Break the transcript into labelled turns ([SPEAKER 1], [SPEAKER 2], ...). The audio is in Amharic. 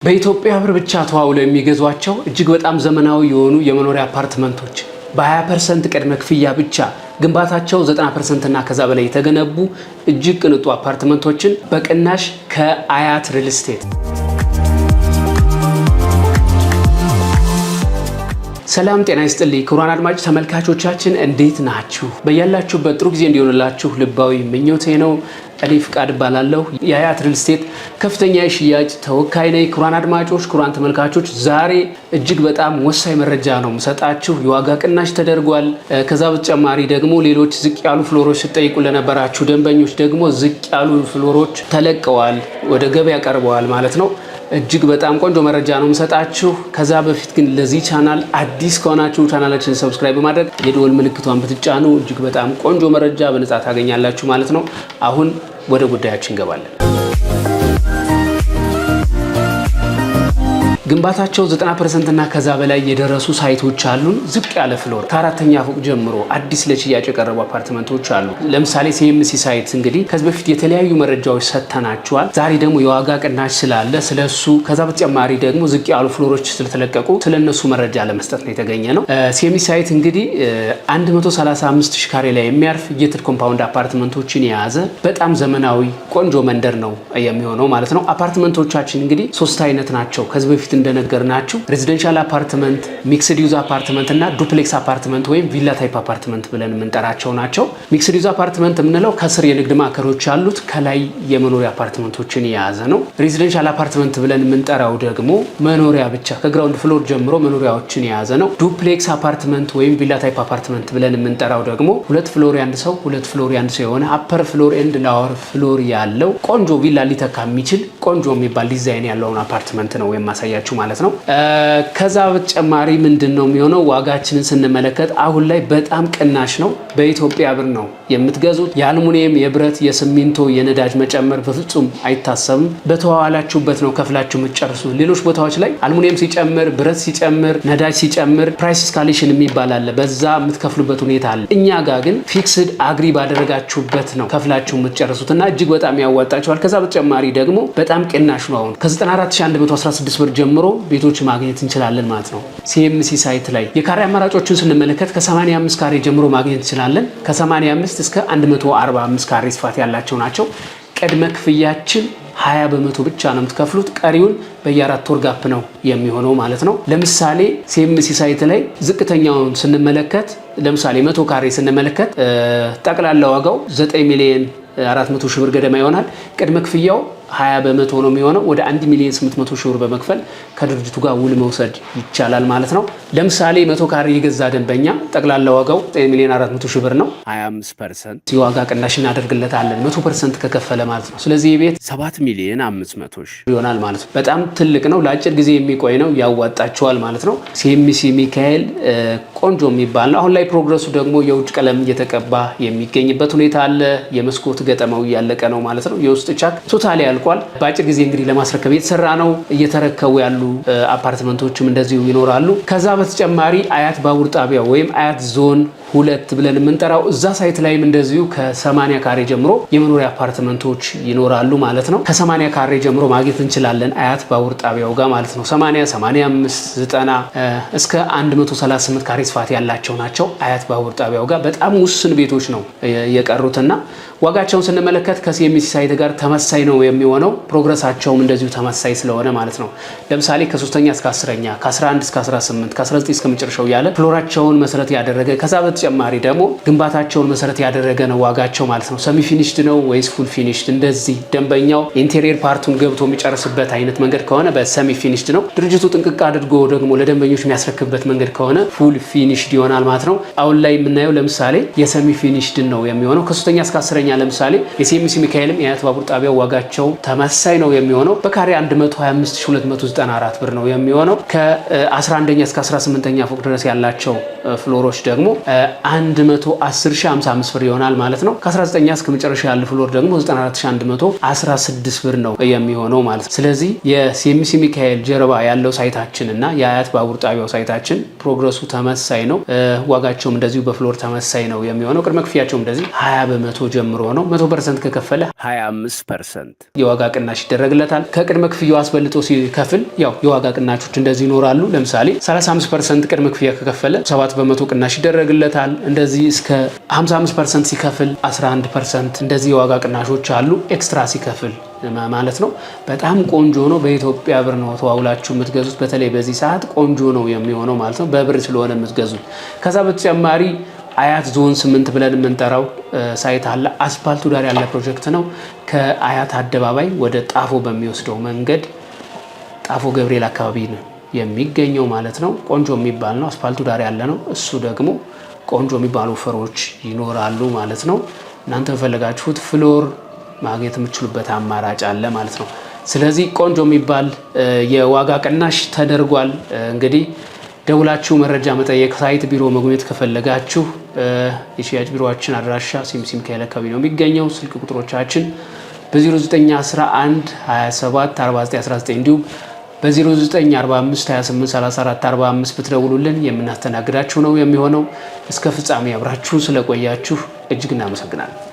[SPEAKER 1] በኢትዮጵያ ብር ብቻ ተዋውለው የሚገዟቸው እጅግ በጣም ዘመናዊ የሆኑ የመኖሪያ አፓርትመንቶች በ20% ቅድመ ክፍያ ብቻ ግንባታቸው 90% እና ከዛ በላይ የተገነቡ እጅግ ቅንጡ አፓርትመንቶችን በቅናሽ ከአያት ሪል ስቴት። ሰላም ጤና ይስጥልኝ ክቡራን አድማጭ ተመልካቾቻችን እንዴት ናችሁ? በያላችሁበት ጥሩ ጊዜ እንዲሆንላችሁ ልባዊ ምኞቴ ነው። እኔ ፍቃድ እባላለሁ። የአያት ሪል ስቴት ከፍተኛ የሽያጭ ተወካይ ነኝ። ክቡራን አድማጮች፣ ክቡራን ተመልካቾች ዛሬ እጅግ በጣም ወሳኝ መረጃ ነው የምሰጣችሁ። የዋጋ ቅናሽ ተደርጓል። ከዛ በተጨማሪ ደግሞ ሌሎች ዝቅ ያሉ ፍሎሮች ሲጠይቁ ለነበራችሁ ደንበኞች ደግሞ ዝቅ ያሉ ፍሎሮች ተለቀዋል፣ ወደ ገበያ ቀርበዋል ማለት ነው። እጅግ በጣም ቆንጆ መረጃ ነው የምሰጣችሁ። ከዛ በፊት ግን ለዚህ ቻናል አዲስ ከሆናችሁ ቻናላችንን ሰብስክራይብ በማድረግ የደወል ምልክቷን ብትጫኑ እጅግ በጣም ቆንጆ መረጃ በነፃ ታገኛላችሁ ማለት ነው። አሁን ወደ ጉዳያችን እንገባለን። ግንባታቸው 90% እና ከዛ በላይ የደረሱ ሳይቶች አሉን። ዝቅ ያለ ፍሎር ከአራተኛ ፎቅ ጀምሮ አዲስ ለሽያጭ የቀረቡ አፓርትመንቶች አሉ። ለምሳሌ ሲኤምሲ ሳይት እንግዲህ ከዚህ በፊት የተለያዩ መረጃዎች ሰጥተናቸዋል። ዛሬ ደግሞ የዋጋ ቅናሽ ስላለ ስለሱ፣ ከዛ በተጨማሪ ደግሞ ዝቅ ያሉ ፍሎሮች ስለተለቀቁ ስለነሱ መረጃ ለመስጠት ነው የተገኘ ነው። ሲኤምሲ ሳይት እንግዲህ 135 ሺህ ካሬ ላይ የሚያርፍ ጌትድ ኮምፓውንድ አፓርትመንቶችን የያዘ በጣም ዘመናዊ ቆንጆ መንደር ነው የሚሆነው ማለት ነው። አፓርትመንቶቻችን እንግዲህ 3 አይነት ናቸው። ከዚህ በፊት እንደነገርናችሁ ሬዚደንሻል አፓርትመንት፣ ሚክስድ ዩዝ አፓርትመንት እና ዱፕሌክስ አፓርትመንት ወይም ቪላ ታይፕ አፓርትመንት ብለን የምንጠራቸው ናቸው። ሚክስድ ዩዝ አፓርትመንት የምንለው ከስር የንግድ ማዕከሎች ያሉት ከላይ የመኖሪያ አፓርትመንቶችን የያዘ ነው። ሬዚደንሻል አፓርትመንት ብለን የምንጠራው ደግሞ መኖሪያ ብቻ ከግራውንድ ፍሎር ጀምሮ መኖሪያዎችን የያዘ ነው። ዱፕሌክስ አፓርትመንት ወይም ቪላ ታይፕ አፓርትመንት ብለን የምንጠራው ደግሞ 2 ፍሎር ያንድ ሰው 2 ፍሎር ያንድ ሰው የሆነ አፐር ፍሎር ኤንድ ላወር ፍሎር ያለው ቆንጆ ቪላ ሊተካ የሚችል ቆንጆ የሚባል ዲዛይን ያለውን አፓርትመንት ነው የማሳያችሁ ማለት ነው። ከዛ በተጨማሪ ምንድነው የሚሆነው? ዋጋችንን ስንመለከት አሁን ላይ በጣም ቅናሽ ነው። በኢትዮጵያ ብር ነው የምትገዙት። የአልሙኒየም፣ የብረት፣ የሲሚንቶ፣ የነዳጅ መጨመር በፍጹም አይታሰብም። በተዋዋላችሁበት ነው ከፍላችሁ የምትጨርሱት። ሌሎች ቦታዎች ላይ አልሙኒየም ሲጨምር፣ ብረት ሲጨምር፣ ነዳጅ ሲጨምር ፕራይስ ስካሌሽን የሚባል አለ። በዛ የምትከፍሉበት ሁኔታ አለ። እኛ ጋር ግን ፊክስድ አግሪ ባደረጋችሁበት ነው ከፍላችሁ የምትጨርሱት እና እጅግ በጣም ያዋጣችኋል። ከዛ በተጨማሪ ደግሞ በጣም ቅናሽ ነው። አሁን ከ94116 ብር ጀምሮ ቤቶች ማግኘት እንችላለን ማለት ነው። ሲኤምሲ ሳይት ላይ የካሬ አማራጮችን ስንመለከት ከ85 ካሬ ጀምሮ ማግኘት እንችላለን። ከ85 እስከ 145 ካሬ ስፋት ያላቸው ናቸው። ቅድመ ክፍያችን 20% ብቻ ነው የምትከፍሉት። ቀሪውን በየ4 ወር ጋፕ ነው የሚሆነው ማለት ነው። ለምሳሌ ሲኤምሲ ሳይት ላይ ዝቅተኛውን ስንመለከት ለምሳሌ 100 ካሬ ስንመለከት ጠቅላላ ዋጋው 9 ሚሊዮን 400 ሺህ ብር ገደማ ይሆናል። ቅድመ ክፍያው 20% ነው የሚሆነው። ወደ 1 ሚሊዮን 800 ሺህ ብር በመክፈል ከድርጅቱ ጋር ውል መውሰድ ይቻላል ማለት ነው። ለምሳሌ 100 ካሬ የገዛ ደንበኛ ጠቅላላ ዋጋው 9 ሚሊዮን 400 ሺህ ብር ነው። 25% የዋጋ ቅናሽ እናደርግለታለን 100% ከከፈለ ማለት ነው። ስለዚህ የቤት 7 ሚሊዮን 500 ሺህ ይሆናል ማለት ነው። በጣም ትልቅ ነው። ለአጭር ጊዜ የሚቆይ ነው። ያዋጣቸዋል ማለት ነው። ሲኤምሲ ሚካኤል ቆንጆ የሚባል ነው። አሁን ላይ ፕሮግረሱ ደግሞ የውጭ ቀለም እየተቀባ የሚገኝበት ሁኔታ አለ። የመስኮት ገጠማው እያለቀ ነው ማለት ነው። የውስጥ ቻክ ቶታሊ ያልቋል። በአጭር ጊዜ እንግዲህ ለማስረከብ የተሰራ ነው። እየተረከቡ ያሉ አፓርትመንቶችም እንደዚሁ ይኖራሉ። ከዛ በተጨማሪ አያት ባቡር ጣቢያ ወይም አያት ዞን 2 ብለን የምንጠራው እዛ ሳይት ላይም እንደዚሁ ከ80 ካሬ ጀምሮ የመኖሪያ አፓርትመንቶች ይኖራሉ ማለት ነው። ከ80 ካሬ ጀምሮ ማግኘት እንችላለን አያት ባቡር ጣቢያው ጋር ማለት ነው። 80፣ 85፣ 90 እስከ 138 ካሬ ስፋት ያላቸው ናቸው አያት ባቡር ጣቢያው ጋር። በጣም ውስን ቤቶች ነው የቀሩትና ዋጋቸውን ስንመለከት ከሲኤምሲ ሳይት ጋር ተመሳይ ነው የሚሆነው። ፕሮግረሳቸውም እንደዚሁ ተመሳይ ስለሆነ ማለት ነው። ለምሳሌ ከ3ኛ እስከ 10ኛ፣ ከ11 እስከ 18፣ ከ19 እስከ መጨረሻው ያለ ፍሎራቸውን መሰረት ያደረገ ከዛ በተጨማሪ ደግሞ ግንባታቸውን መሰረት ያደረገ ነው ዋጋቸው ማለት ነው። ሰሚ ፊኒሽድ ነው ወይስ ፉል ፊኒሽድ? እንደዚህ ደንበኛው ኢንቴሪየር ፓርቱን ገብቶ የሚጨርስበት አይነት መንገድ ከሆነ በሰሚ ፊኒሽድ ነው። ድርጅቱ ጥንቅቅ አድርጎ ደግሞ ለደንበኞች የሚያስረክብበት መንገድ ከሆነ ፉል ፊኒሽድ ይሆናል ማለት ነው። አሁን ላይ የምናየው ለምሳሌ የሰሚ ፊኒሽድ ነው የሚሆነው። ከ3ኛ እስከ 10ኛ ለምሳሌ የሲኤምሲ ሚካኤልም የአያት ባቡር ጣቢያው ዋጋቸው ተመሳይ ነው የሚሆነው። በካሬ 125294 ብር ነው የሚሆነው። ከ11ኛ እስከ 18ኛ ፎቅ ድረስ ያላቸው ፍሎሮች ደግሞ 110,055 ብር ይሆናል ማለት ነው። ከ19 እስከ መጨረሻ ያለ ፍሎር ደግሞ 94,116 ብር ነው የሚሆነው ማለት ነው። ስለዚህ የሲኤምሲ ሚካኤል ጀርባ ያለው ሳይታችን እና የአያት ባቡር ጣቢያው ሳይታችን ፕሮግረሱ ተመሳይ ነው። ዋጋቸውም እንደዚሁ በፍሎር ተመሳይ ነው የሚሆነው። ቅድመ ክፍያቸውም እንደዚህ 20 በመቶ ጀምሮ ነው። 100% ከከፈለ 25% የዋጋ ቅናሽ ይደረግለታል። ከቅድመ ክፍያው አስበልጦ ሲከፍል ያው የዋጋ ቅናሾች እንደዚህ ይኖራሉ። ለምሳሌ 35% ቅድመ ክፍያ ከከፈለ 7 በመቶ ቅናሽ ይደረግለታል። እንደዚህ እስከ 55% ሲከፍል 11% እንደዚህ የዋጋ ቅናሾች አሉ። ኤክስትራ ሲከፍል ማለት ነው። በጣም ቆንጆ ነው። በኢትዮጵያ ብር ነው ተዋውላችሁ የምትገዙት። በተለይ በዚህ ሰዓት ቆንጆ ነው የሚሆነው ማለት ነው፣ በብር ስለሆነ የምትገዙት። ከዛ በተጨማሪ አያት ዞን 8 ብለን የምንጠራው ሳይት አለ። አስፓልቱ ዳር ያለ ፕሮጀክት ነው። ከአያት አደባባይ ወደ ጣፎ በሚወስደው መንገድ ጣፎ ገብርኤል አካባቢ ነው የሚገኘው ማለት ነው። ቆንጆ የሚባል ነው። አስፓልቱ ዳር ያለ ነው። እሱ ደግሞ ቆንጆ የሚባሉ ፈሮች ይኖራሉ ማለት ነው። እናንተ በፈለጋችሁት ፍሎር ማግኘት የምትችሉበት አማራጭ አለ ማለት ነው። ስለዚህ ቆንጆ የሚባል የዋጋ ቅናሽ ተደርጓል። እንግዲህ ደውላችሁ መረጃ መጠየቅ፣ ሳይት ቢሮ መጎብኘት ከፈለጋችሁ የሽያጭ ቢሮችን አድራሻ ሲኤምሲ ሚካኤል አካባቢ ነው የሚገኘው። ስልክ ቁጥሮቻችን በ0911 27 4919 እንዲሁም በ0945 28 34 45 ብትደውሉልን የምናስተናግዳችሁ ነው የሚሆነው። እስከ ፍጻሜ አብራችሁ ስለቆያችሁ እጅግ እናመሰግናለን።